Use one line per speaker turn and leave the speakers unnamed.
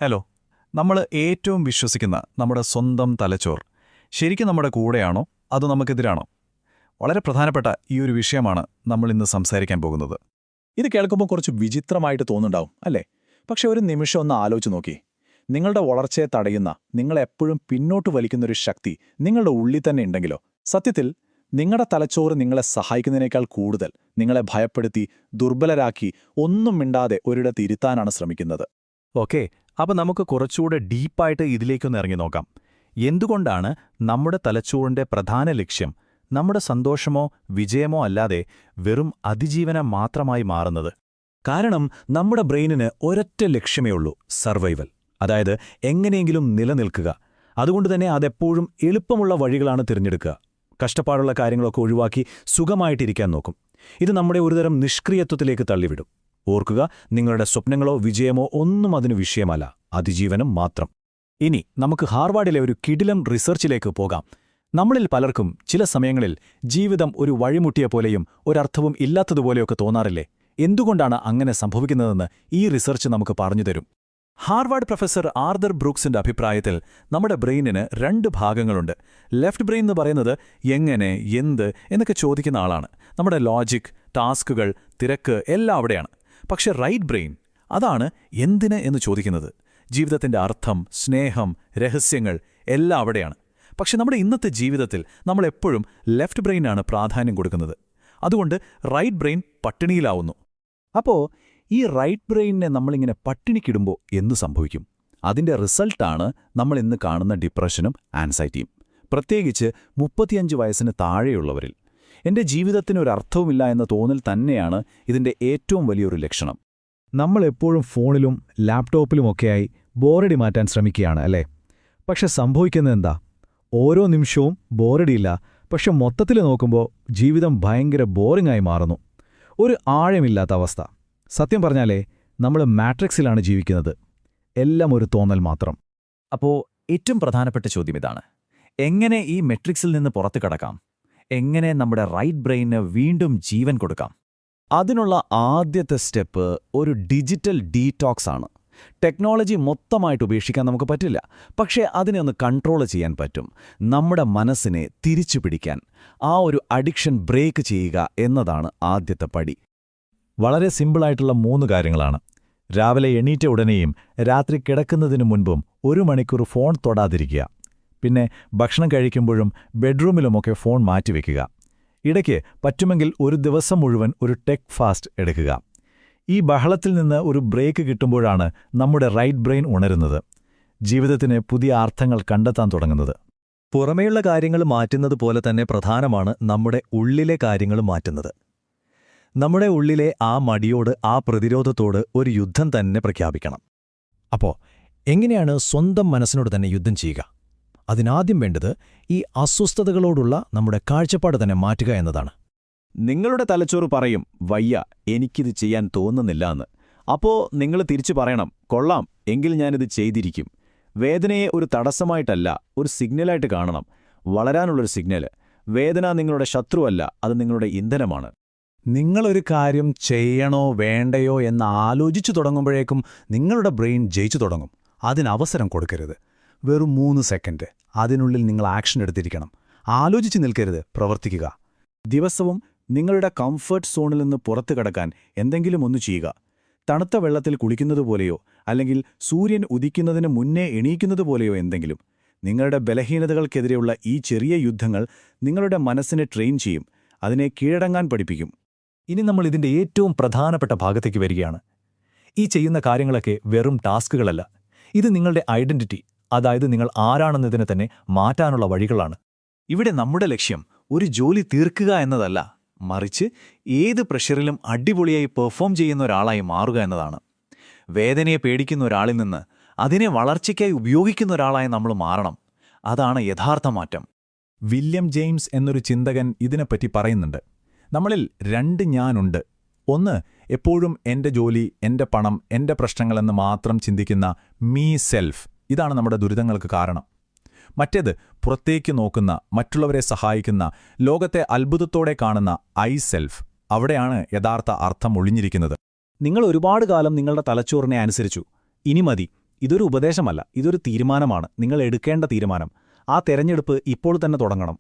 Hello. നമ്മൾ ഏറ്റവും വിശ്വസിക്കുന്ന നമ്മുടെ സ്വന്തം തലച്ചോർ ശരിക്കും നമ്മുടെ കൂടെയാണോ അതോ നമുക്കെതിരാണോ? വളരെ പ്രധാനപ്പെട്ട ഈ ഒരു വിഷയമാണ് നമ്മൾ ഇന്ന് സംസാരിക്കാൻ പോകുന്നത്.
ഇത് കേൾക്കുമ്പോൾ കുറച്ച് വിചിത്രമായിട്ട് തോന്നുന്നുണ്ടാവും അല്ലേ? പക്ഷെ ഒരു നിമിഷം ഒന്ന് ആലോചിച്ച് നോക്കി. നിങ്ങളുടെ വളർച്ചയെ തടയുന്ന, നിങ്ങളെപ്പോഴും പിന്നോട്ട് വലിക്കുന്നൊരു ശക്തി നിങ്ങളുടെ ഉള്ളിൽ തന്നെ ഉണ്ടെങ്കിലോ, സത്യത്തിൽ നിങ്ങളുടെ തലച്ചോറ് നിങ്ങളെ സഹായിക്കുന്നതിനേക്കാൾ കൂടുതൽ നിങ്ങളെ ഭയപ്പെടുത്തി, ദുർബലരാക്കി, ഒന്നും മിണ്ടാതെ ഒരിടത്ത് ഇരുത്താനാണ് ശ്രമിക്കുന്നത്.
ഓക്കെ, അപ്പോൾ നമുക്ക് കുറച്ചുകൂടെ ഡീപ്പായിട്ട് ഇതിലേക്കൊന്ന് ഇറങ്ങി നോക്കാം. എന്തുകൊണ്ടാണ് നമ്മുടെ തലച്ചോറിന്റെ പ്രധാന ലക്ഷ്യം നമ്മുടെ സന്തോഷമോ വിജയമോ അല്ലാതെ വെറും അതിജീവനം മാത്രമായി മാറുന്നത്?
കാരണം നമ്മുടെ ബ്രെയിനിന് ഒരൊറ്റ ലക്ഷ്യമേ ഉള്ളൂ: സർവൈവൽ. അതായത് എങ്ങനെയെങ്കിലും നിലനിൽക്കുക. അതുകൊണ്ടുതന്നെ അതെപ്പോഴും എളുപ്പമുള്ള വഴികളാണ് തിരഞ്ഞെടുക്കുക. കഷ്ടപ്പാടുള്ള കാര്യങ്ങളൊക്കെ ഒഴിവാക്കി സുഖമായിട്ടിരിക്കാൻ നോക്കും. ഇത് നമ്മുടെ ഒരുതരം നിഷ്ക്രിയത്വത്തിലേക്ക് തള്ളിവിടും. ഓർക്കുക, നിങ്ങളുടെ സ്വപ്നങ്ങളോ വിജയമോ ഒന്നും അതിന് വിഷയമല്ല, അതിജീവനം മാത്രം. ഇനി നമുക്ക് ഹാർവാർഡിലെ ഒരു കിടിലം റിസർച്ചിലേക്ക് പോകാം. നമ്മളിൽ പലർക്കും ചില സമയങ്ങളിൽ ജീവിതം ഒരു വഴിമുട്ടിയ പോലെയും ഒരർത്ഥവും ഇല്ലാത്തതുപോലെയൊക്കെ തോന്നാറില്ലേ? എന്തുകൊണ്ടാണ് അങ്ങനെ സംഭവിക്കുന്നതെന്ന് ഈ റിസർച്ച് നമുക്ക് പറഞ്ഞുതരും. ഹാർവാർഡ് പ്രൊഫസർ ആർതർ ബ്രൂക്സിന്റെ അഭിപ്രായത്തിൽ നമ്മുടെ ബ്രെയിനിന് 2 ഭാഗങ്ങളുണ്ട്. ലെഫ്റ്റ് ബ്രെയിൻ എന്ന് പറയുന്നത് എങ്ങനെ, എന്ത് എന്നൊക്കെ ചോദിക്കുന്ന ആളാണ്. നമ്മുടെ ലോജിക്, ടാസ്കുകൾ, തിരക്ക് എല്ലാം അവിടെയാണ്. പക്ഷെ റൈറ്റ് ബ്രെയിൻ, അതാണ് എന്തിന് എന്ന് ചോദിക്കുന്നത്. ജീവിതത്തിന്റെ അർത്ഥം, സ്നേഹം, രഹസ്യങ്ങൾ എല്ലാം അവിടെയാണ്. പക്ഷെ നമ്മുടെ ഇന്നത്തെ ജീവിതത്തിൽ നമ്മൾ എപ്പോഴും ലെഫ്റ്റ് ബ്രെയിനാണ് പ്രാധാന്യം കൊടുക്കുന്നത്. അതുകൊണ്ട് റൈറ്റ് ബ്രെയിൻ പട്ടിണിയിലാവുന്നു. അപ്പോൾ ഈ റൈറ്റ് ബ്രെയിനിനെ നമ്മളിങ്ങനെ പട്ടിണിക്കിടുമ്പോൾ എന്തു സംഭവിക്കും? അതിന്റെ റിസൾട്ടാണ് നമ്മൾ ഇന്ന് കാണുന്ന ഡിപ്രഷനും ആൻസൈറ്റിയും. പ്രത്യേകിച്ച് 35 വയസ്സിന് താഴെയുള്ളവരിൽ. എന്റെ ജീവിതത്തിനൊരർത്ഥവുമില്ല എന്ന തോന്നൽ തന്നെയാണ് ഇതിന്റെ ഏറ്റവും വലിയൊരു ലക്ഷണം.
നമ്മളെപ്പോഴും ഫോണിലും ലാപ്ടോപ്പിലുമൊക്കെയായി ബോറടി മാറ്റാൻ ശ്രമിക്കുകയാണ് അല്ലേ? പക്ഷെ സംഭവിക്കുന്നതെന്താ? ഓരോ നിമിഷവും ബോറടിയില്ല, പക്ഷെ മൊത്തത്തിൽ നോക്കുമ്പോൾ ജീവിതം ഭയങ്കര ബോറിംഗായി മാറുന്നു. ഒരു ആഴമില്ലാത്ത അവസ്ഥ. സത്യം പറഞ്ഞാലേ നമ്മൾ മാട്രിക്സിലാണ് ജീവിക്കുന്നത്. എല്ലാം ഒരു തോന്നൽ മാത്രം.
അപ്പോൾ ഏറ്റവും പ്രധാനപ്പെട്ട ചോദ്യം ഇതാണ്: എങ്ങനെ ഈ മെട്രിക്സിൽ നിന്ന് പുറത്തു കടക്കാം? എങ്ങനെ നമ്മുടെ റൈറ്റ് ബ്രെയിന് വീണ്ടും ജീവൻ കൊടുക്കാം?
അതിനുള്ള ആദ്യത്തെ സ്റ്റെപ്പ് ഒരു ഡിജിറ്റൽ ഡീടോക്സ് ആണ്. ടെക്നോളജി മൊത്തമായിട്ട് ഉപേക്ഷിക്കാൻ നമുക്ക് പറ്റില്ല, പക്ഷേ അതിനെ ഒന്ന് കൺട്രോൾ ചെയ്യാൻ പറ്റും. നമ്മുടെ മനസ്സിനെ തിരിച്ചു പിടിക്കാൻ, ആ ഒരു അഡിക്ഷൻ ബ്രേക്ക് ചെയ്യുക എന്നതാണ് ആദ്യത്തെ പടി.
വളരെ സിമ്പിളായിട്ടുള്ള 3 കാര്യങ്ങളാണ്. രാവിലെ എണീറ്റ ഉടനെയും രാത്രി കിടക്കുന്നതിനു മുൻപും 1 മണിക്കൂർ ഫോൺ തൊടാതിരിക്കുക. പിന്നെ ഭക്ഷണം കഴിക്കുമ്പോഴും ബെഡ്റൂമിലുമൊക്കെ ഫോൺ മാറ്റിവെക്കുക. ഇടയ്ക്ക് പറ്റുമെങ്കിൽ ഒരു ദിവസം മുഴുവൻ ഒരു ടെക് ഫാസ്റ്റ് എടുക്കുക. ഈ ബഹളത്തിൽ നിന്ന് ഒരു ബ്രേക്ക് കിട്ടുമ്പോഴാണ് നമ്മുടെ റൈറ്റ് ബ്രെയിൻ ഉണരുന്നത്, ജീവിതത്തിന് പുതിയ അർത്ഥങ്ങൾ കണ്ടെത്താൻ തുടങ്ങുന്നത്.
പുറമേയുള്ള കാര്യങ്ങൾ മാറ്റുന്നത് പോലെ തന്നെ പ്രധാനമാണ് നമ്മുടെ ഉള്ളിലെ കാര്യങ്ങൾ മാറ്റുന്നത്. നമ്മുടെ ഉള്ളിലെ ആ മടിയോട്, ആ പ്രതിരോധത്തോട് ഒരു യുദ്ധം തന്നെ പ്രഖ്യാപിക്കണം.
അപ്പോൾ എങ്ങനെയാണ് സ്വന്തം മനസ്സിനോട് തന്നെ യുദ്ധം ചെയ്യുക? അതിനാദ്യം വേണ്ടത് ഈ അസ്വസ്ഥതകളോടുള്ള നമ്മുടെ കാഴ്ചപ്പാട് തന്നെ മാറ്റുക എന്നതാണ്.
നിങ്ങളുടെ തലച്ചോറ് പറയും, വയ്യ, എനിക്കിത് ചെയ്യാൻ തോന്നുന്നില്ല എന്ന്. അപ്പോൾ നിങ്ങൾ തിരിച്ചു പറയണം, കൊള്ളാം, എങ്കിൽ ഞാനിത് ചെയ്തിരിക്കും. വേദനയെ ഒരു തടസ്സമായിട്ടല്ല, ഒരു സിഗ്നലായിട്ട് കാണണം. വളരാനുള്ളൊരു സിഗ്നൽ. വേദന നിങ്ങളുടെ ശത്രുവല്ല, അത് നിങ്ങളുടെ ഇന്ധനമാണ്.
നിങ്ങളൊരു കാര്യം ചെയ്യണോ വേണ്ടയോ എന്ന് ആലോചിച്ചു തുടങ്ങുമ്പോഴേക്കും നിങ്ങളുടെ ബ്രെയിൻ ജയിച്ചു തുടങ്ങും. അതിനവസരം കൊടുക്കരുത്. വെറും 3 സെക്കൻഡ് അതിനുള്ളിൽ നിങ്ങൾ ആക്ഷൻ എടുത്തിരിക്കണം. ആലോചിച്ച് നിൽക്കരുത്, പ്രവർത്തിക്കുക.
ദിവസവും നിങ്ങളുടെ കംഫർട്ട് സോണിൽ നിന്ന് പുറത്തു കടക്കാൻ എന്തെങ്കിലും ഒന്ന് ചെയ്യുക. തണുത്ത വെള്ളത്തിൽ കുളിക്കുന്നതുപോലെയോ അല്ലെങ്കിൽ സൂര്യൻ ഉദിക്കുന്നതിന് മുന്നേ എണീക്കുന്നതുപോലെയോ എന്തെങ്കിലും. നിങ്ങളുടെ ബലഹീനതകൾക്കെതിരെയുള്ള ഈ ചെറിയ യുദ്ധങ്ങൾ നിങ്ങളുടെ മനസ്സിനെ ട്രെയിൻ ചെയ്യും, അതിനെ കീഴടങ്ങാൻ പഠിപ്പിക്കും.
ഇനി നമ്മൾ ഇതിന്റെ ഏറ്റവും പ്രധാനപ്പെട്ട ഭാഗത്തേക്ക് വരികയാണ്. ഈ ചെയ്യുന്ന കാര്യങ്ങളൊക്കെ വെറും ടാസ്കുകളല്ല. ഇത് നിങ്ങളുടെ ഐഡന്റിറ്റി, അതായത് നിങ്ങൾ ആരാണെന്നതിനെ തന്നെ മാറ്റാനുള്ള വഴികളാണ്.
ഇവിടെ നമ്മുടെ ലക്ഷ്യം ഒരു ജോലി തീർക്കുക എന്നതല്ല, മറിച്ച് ഏത് പ്രഷറിലും അടിപൊളിയായി പെർഫോം ചെയ്യുന്ന ഒരാളായി മാറുക എന്നതാണ്. വേദനയെ പേടിക്കുന്ന ഒരാളിൽ നിന്ന് അതിനെ വളർച്ചയ്ക്കായി ഉപയോഗിക്കുന്ന ഒരാളായി നമ്മൾ മാറണം. അതാണ് യഥാർത്ഥ മാറ്റം.
വില്യം ജെയിംസ് എന്നൊരു ചിന്തകൻ ഇതിനെപ്പറ്റി പറയുന്നുണ്ട്. നമ്മളിൽ 2 ഞാനുണ്ട്. ഒന്ന് എപ്പോഴും എന്റെ ജോലി, എന്റെ പണം, എന്റെ പ്രശ്നങ്ങളെന്ന് മാത്രം ചിന്തിക്കുന്ന മീ സെൽഫ്. ഇതാണ് നമ്മുടെ ദുരിതങ്ങൾക്ക് കാരണം. മറ്റേത് പുറത്തേക്ക് നോക്കുന്ന, മറ്റുള്ളവരെ സഹായിക്കുന്ന, ലോകത്തെ അത്ഭുതത്തോടെ കാണുന്ന ഐ സെൽഫ്. അവിടെയാണ് യഥാർത്ഥ അർത്ഥം ഒളിഞ്ഞിരിക്കുന്നത്.
നിങ്ങൾ ഒരുപാട് കാലം നിങ്ങളുടെ തലച്ചോറിനെ അനുസരിച്ചു. ഇനി മതി.
ഇതൊരു ഉപദേശമല്ല, ഇതൊരു തീരുമാനമാണ്, നിങ്ങൾ എടുക്കേണ്ട തീരുമാനം. ആ തെരഞ്ഞെടുപ്പ് ഇപ്പോൾ തന്നെ തുടങ്ങണം.